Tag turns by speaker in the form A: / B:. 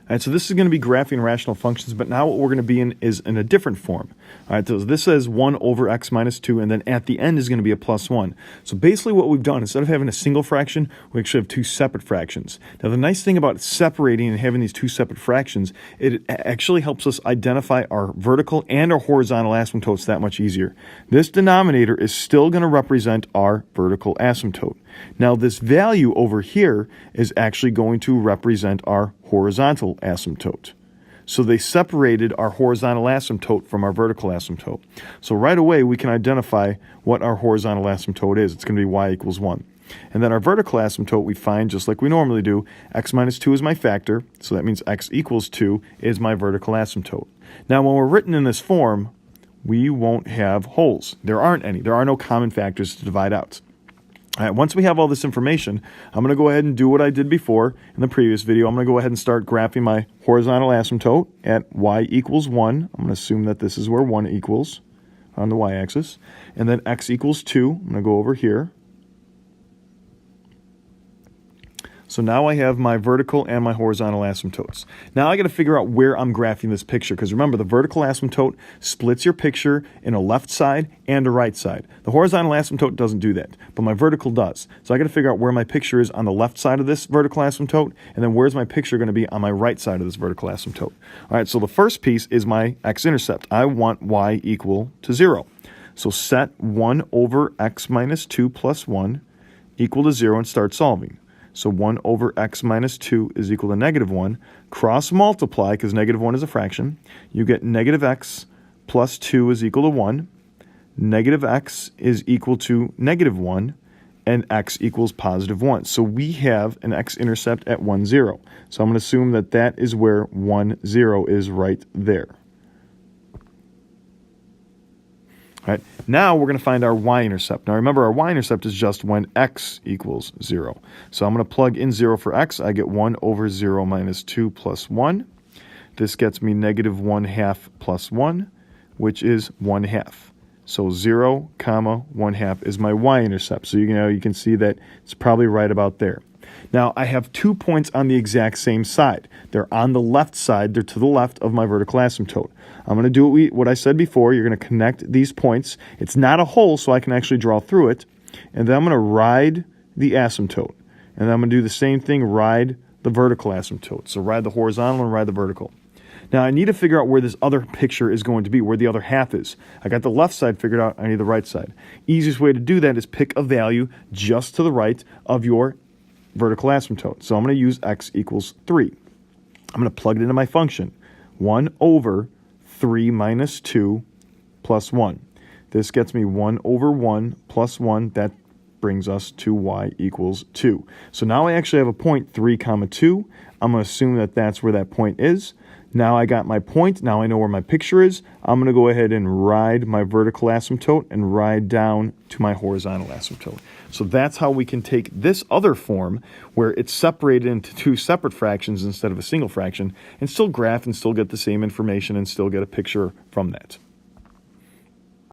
A: All right, so this is going to be graphing rational functions, but now what we're going to be in is in a different form. All right, so this says 1 over x minus 2, and then at the end is going to be a plus 1. So basically what we've done, instead of having a single fraction, we actually have two separate fractions. Now the nice thing about separating and having these two separate fractions, it actually helps us identify our vertical and our horizontal asymptotes that much easier. This denominator is still going to represent our vertical asymptote. Now this value over here is actually going to represent our horizontal asymptote. So they separated our horizontal asymptote from our vertical asymptote. So right away we can identify what our horizontal asymptote is. It's going to be y equals 1. And then our vertical asymptote we find just like we normally do. X minus 2 is my factor, so that means x equals 2 is my vertical asymptote. Now when we're written in this form, we won't have holes. There aren't any. There are no common factors to divide out. All right, once we have all this information, I'm going to go ahead and do what I did before in the previous video. I'm going to go ahead and start graphing my horizontal asymptote at y equals 1. I'm going to assume that this is where 1 equals on the y-axis. And then x equals 2. I'm going to go over here. So now I have my vertical and my horizontal asymptotes. Now I got to figure out where I'm graphing this picture, because remember the vertical asymptote splits your picture in a left side and a right side. The horizontal asymptote doesn't do that, but my vertical does. So I got to figure out where my picture is on the left side of this vertical asymptote, and then where's my picture going to be on my right side of this vertical asymptote. All right, so the first piece is my x-intercept. I want y equal to 0. So set 1 over x minus 2 plus 1 equal to 0 and start solving. So 1 over x minus 2 is equal to negative 1. Cross multiply, because negative 1 is a fraction. You get negative x plus 2 is equal to 1. Negative x is equal to negative 1. And x equals positive 1. So we have an x-intercept at 1, 0. So I'm going to assume that that is where 1, 0 is right there. All right, now we're going to find our y-intercept. Now remember, our y-intercept is just when x equals 0. So I'm going to plug in 0 for x. I get 1 over 0 minus 2 plus 1. This gets me negative 1/2 plus 1, which is 1/2. So 0, comma, 1/2 is my y-intercept. So you can see that it's probably right about there. Now, I have 2 points on the exact same side. They're on the left side. They're to the left of my vertical asymptote. I'm going to do what I said before. You're going to connect these points. It's not a hole, so I can actually draw through it. And then I'm going to ride the asymptote. And then I'm going to do the same thing, ride the vertical asymptote. So ride the horizontal and ride the vertical. Now, I need to figure out where this other picture is going to be, where the other half is. I got the left side figured out. I need the right side. Easiest way to do that is pick a value just to the right of your vertical asymptote. So I'm going to use x equals 3. I'm going to plug it into my function. 1 over 3 minus 2 plus 1. This gets me 1 over 1 plus 1. That brings us to y equals 2. So now I actually have a point 3 comma 2. I'm going to assume that that's where that point is. Now I got my point. Now I know where my picture is. I'm going to go ahead and ride my vertical asymptote and ride down to my horizontal asymptote. So that's how we can take this other form where it's separated into two separate fractions instead of a single fraction and still graph and still get the same information and still get a picture from that.